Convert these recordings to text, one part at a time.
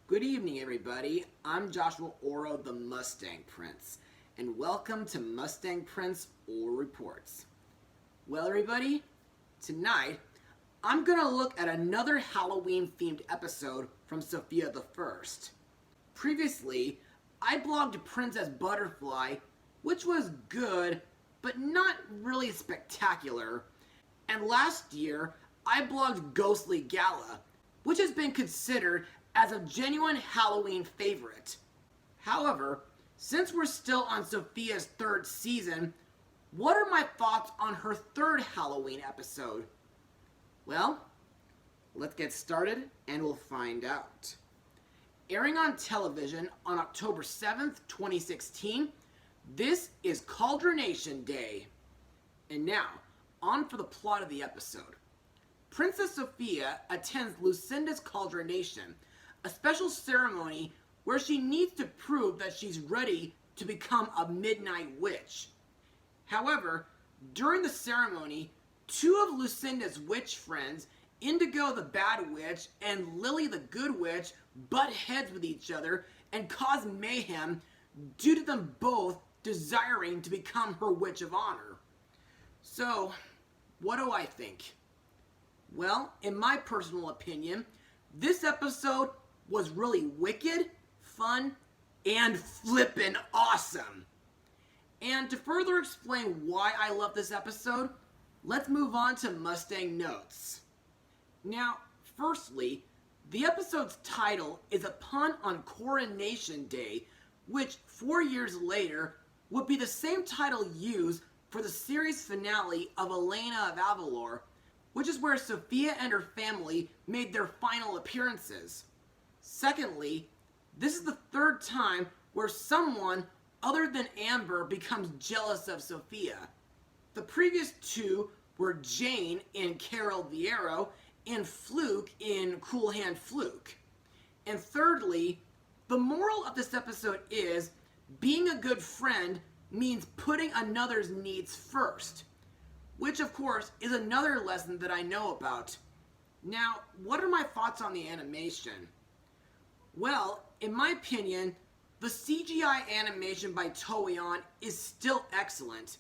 Good evening, everybody. I'm Joshua Orro, the Mustang Prince, and welcome to Mustang Prince Orro Reports. Well, everybody, tonight I'm going to look at another Halloween-themed episode from Sofia the First. Previously, I blogged Princess Butterfly, which was good, but not really spectacular. And last year, I blogged Ghostly Gala, which has been considered as a genuine Halloween favorite. However, since we're still on Sofia's third season, what are my thoughts on her third Halloween episode? Well, let's get started and we'll find out. Airing on television on October 7th, 2016, this is Cauldronation Day. And now, on for the plot of the episode. Princess Sofia attends Lucinda's Cauldronation, a special ceremony where she needs to prove that she's ready to become a midnight witch. However, during the ceremony, two of Lucinda's witch friends, Indigo the bad witch and Lily the good witch, butt heads with each other and cause mayhem due to them both desiring to become her witch of honor. So, what do I think? Well, in my personal opinion, this episode was really wicked, fun, and flippin' awesome. And to further explain why I love this episode, let's move on to Mustang notes. Now, firstly, the episode's title is a pun on Cauldronation Day, which 4 years later would be the same title used for the series finale of Elena of Avalor, which is where Sofia and her family made their final appearances. Secondly, this is the third time where someone other than Amber becomes jealous of Sofia. The previous two were Jane in Carol the Arrow and Fluke in Cool Hand Fluke. And thirdly, the moral of this episode is being a good friend means putting another's needs first, which of course is another lesson that I know about. Now, what are my thoughts on the animation? Well, in my opinion, the CGI animation by Toei is still excellent,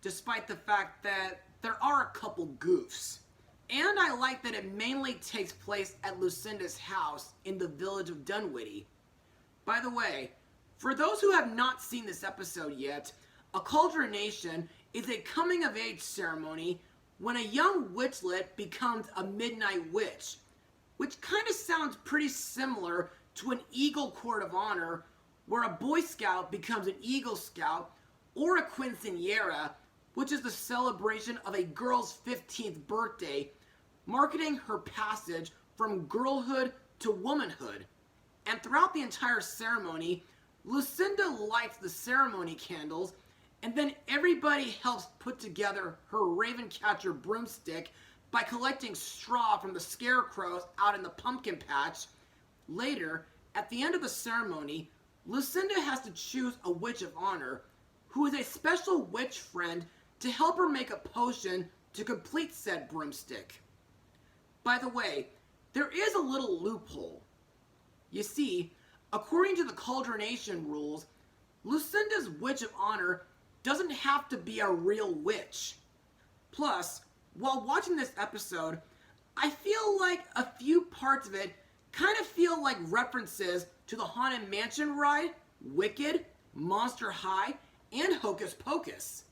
despite the fact that there are a couple goofs. And I like that it mainly takes place at Lucinda's house in the village of Dunwitty. By the way, for those who have not seen this episode yet, a Cauldronation is a coming-of-age ceremony when a young witchlet becomes a midnight witch, which kind of sounds pretty similar to an Eagle Court of Honor, where a Boy Scout becomes an Eagle Scout, or a quinceañera, which is the celebration of a girl's 15th birthday, marketing her passage from girlhood to womanhood. And throughout the entire ceremony, Lucinda lights the ceremony candles, and then everybody helps put together her Ravencatcher broomstick by collecting straw from the scarecrows out in the pumpkin patch. Later, at the end of the ceremony, Lucinda has to choose a witch of honor, who is a special witch friend to help her make a potion to complete said broomstick. By the way, there is a little loophole. You see, according to the Cauldronation rules, Lucinda's witch of honor doesn't have to be a real witch. Plus, while watching this episode, I feel like a few parts of it kind of feel like references to the Haunted Mansion ride, Wicked, Monster High, and Hocus Pocus.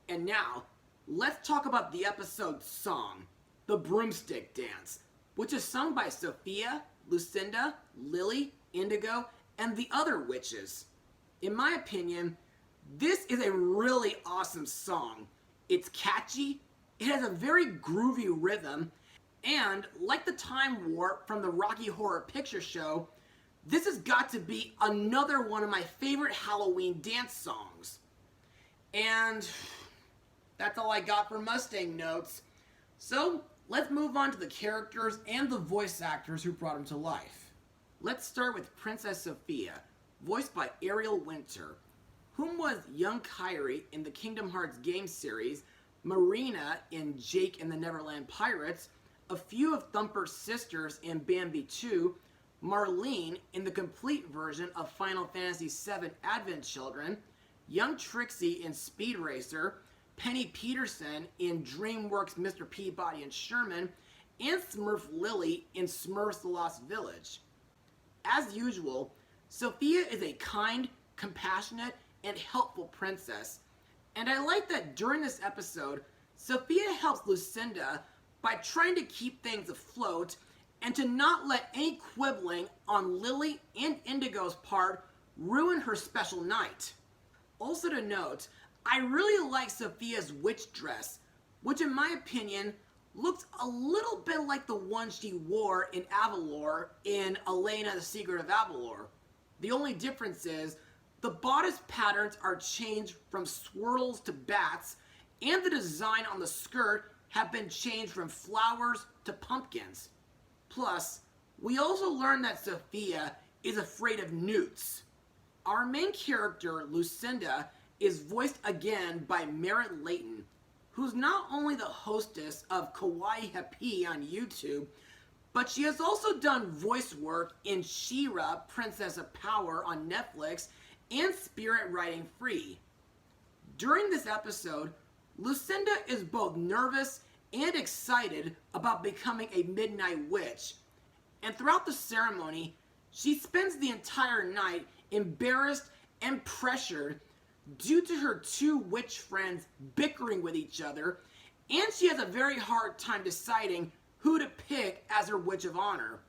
And now, let's talk about the episode's song, the Broomstick Dance, which is sung by Sofia, Lucinda, Lily, Indigo, and the other witches. In my opinion, this is a really awesome song. It's catchy, it has a very groovy rhythm, and like the Time Warp from the Rocky Horror Picture Show, this has got to be another one of my favorite Halloween dance songs. And that's all I got for Mustang notes. So let's move on to the characters and the voice actors who brought them to life. Let's start with Princess Sofia, voiced by Ariel Winter, whom was young Kyrie in the Kingdom Hearts game series, Marina in Jake and the Neverland Pirates, a few of Thumper's sisters in Bambi 2, Marlene in the complete version of Final Fantasy VII Advent Children, young Trixie in Speed Racer, Penny Peterson in DreamWorks Mr. Peabody and Sherman, and Smurf Lily in Smurfs the Lost Village. As usual, Sofia is a kind, compassionate, and helpful princess, and I like that during this episode, Sofia helps Lucinda by trying to keep things afloat and to not let any quibbling on Lily and Indigo's part ruin her special night. Also to note, I really like Sofia's witch dress, which in my opinion looks a little bit like the one she wore in Avalor in Elena the Secret of Avalor. The only difference is the bodice patterns are changed from swirls to bats, and the design on the skirt have been changed from flowers to pumpkins. Plus, we also learn that Sofia is afraid of newts. Our main character, Lucinda, is voiced again by Merritt Layton, who's not only the hostess of Kawaii Happy on YouTube, but she has also done voice work in She-Ra, Princess of Power on Netflix, and Spirit Riding Free. During this episode, Lucinda is both nervous and excited about becoming a Midnight Witch, and throughout the ceremony, she spends the entire night embarrassed and pressured due to her two witch friends bickering with each other, and she has a very hard time deciding who to pick as her Witch of Honor.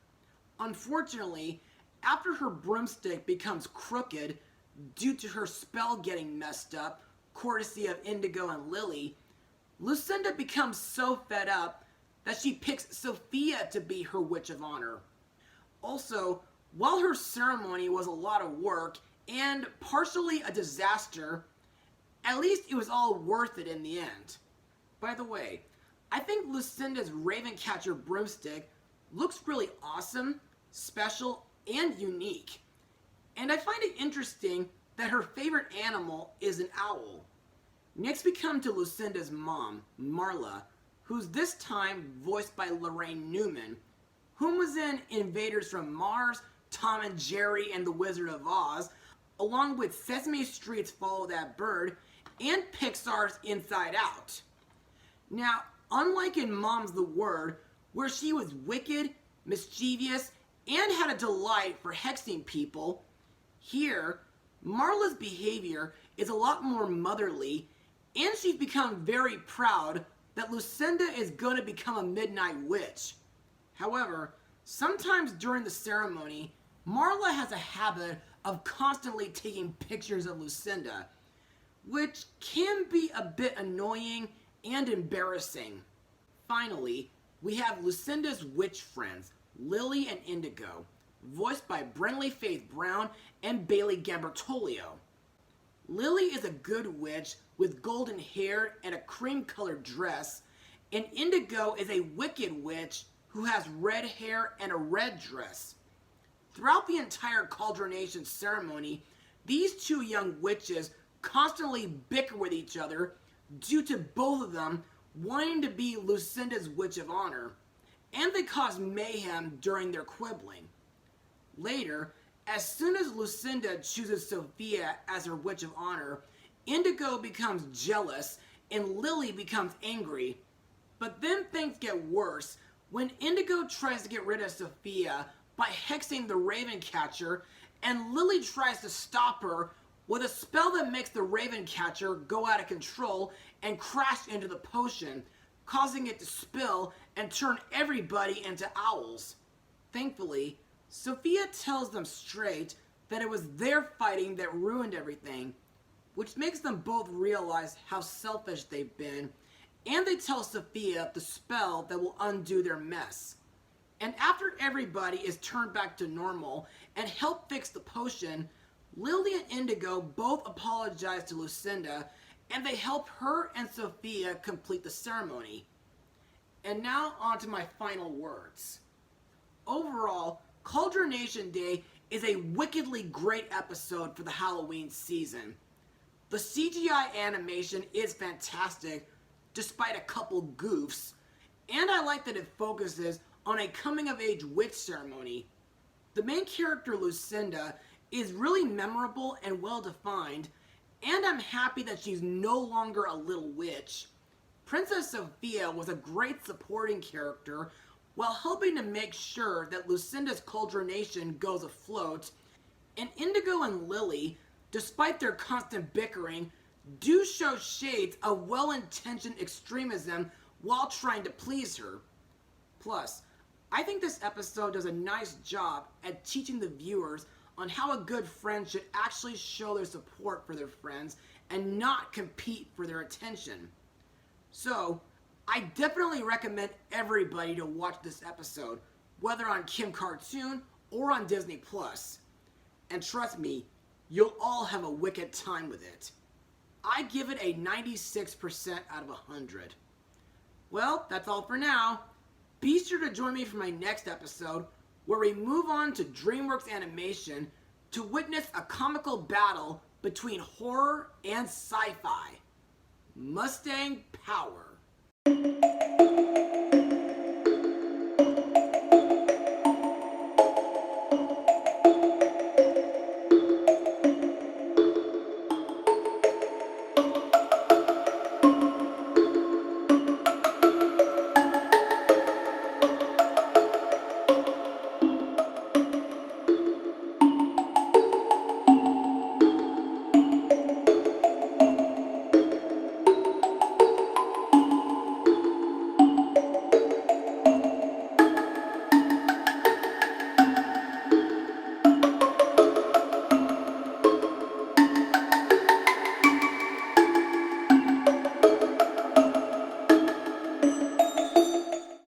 Unfortunately, after her broomstick becomes crooked due to her spell getting messed up, courtesy of Indigo and Lily, Lucinda becomes so fed up that she picks Sofia to be her Witch of Honor. Also, while her ceremony was a lot of work and partially a disaster, at least it was all worth it in the end. By the way, I think Lucinda's Ravencatcher broomstick looks really awesome, special, and unique. And I find it interesting that her favorite animal is an owl. Next we come to Lucinda's mom, Marla, who's this time voiced by Lorraine Newman, whom was in Invaders from Mars, Tom and Jerry and the Wizard of Oz, along with Sesame Street's Follow That Bird, and Pixar's Inside Out. Now, unlike in Mom's the Word, where she was wicked, mischievous, and had a delight for hexing people, here, Marla's behavior is a lot more motherly, and she's become very proud that Lucinda is going to become a Midnight Witch. However, sometimes during the ceremony, Marla has a habit of constantly taking pictures of Lucinda, which can be a bit annoying and embarrassing. Finally, we have Lucinda's witch friends, Lily and Indigo, voiced by Brenly Faith Brown and Bailey Gambertolio. Lily is a good witch with golden hair and a cream-colored dress, and Indigo is a wicked witch who has red hair and a red dress. Throughout the entire Cauldronation ceremony, these two young witches constantly bicker with each other due to both of them wanting to be Lucinda's Witch of Honor, and they cause mayhem during their quibbling. Later, as soon as Lucinda chooses Sofia as her Witch of Honor, Indigo becomes jealous and Lily becomes angry. But then things get worse when Indigo tries to get rid of Sofia by hexing the Ravencatcher, and Lily tries to stop her with a spell that makes the Ravencatcher go out of control and crash into the potion, causing it to spill and turn everybody into owls. Thankfully, Sofia tells them straight that it was their fighting that ruined everything, which makes them both realize how selfish they've been, and they tell Sofia the spell that will undo their mess. And after everybody is turned back to normal and help fix the potion, Lily and Indigo both apologize to Lucinda, and they help her and Sofia complete the ceremony. And now on to my final words. Overall, Cauldronation Day is a wickedly great episode for the Halloween season. The CGI animation is fantastic, despite a couple goofs, and I like that it focuses on a coming-of-age witch ceremony. The main character, Lucinda, is really memorable and well defined, and I'm happy that she's no longer a little witch. Princess Sofia was a great supporting character while helping to make sure that Lucinda's Cauldronation goes afloat, and Indigo and Lily, despite their constant bickering, do show shades of well-intentioned extremism while trying to please her. Plus, I think this episode does a nice job at teaching the viewers on how a good friend should actually show their support for their friends and not compete for their attention. So, I definitely recommend everybody to watch this episode, whether on Kim Cartoon or on Disney+. And trust me, you'll all have a wicked time with it. I give it a 96% out of 100. Well, that's all for now. Be sure to join me for my next episode, where we move on to DreamWorks Animation to witness a comical battle between horror and sci-fi. Mustang Power.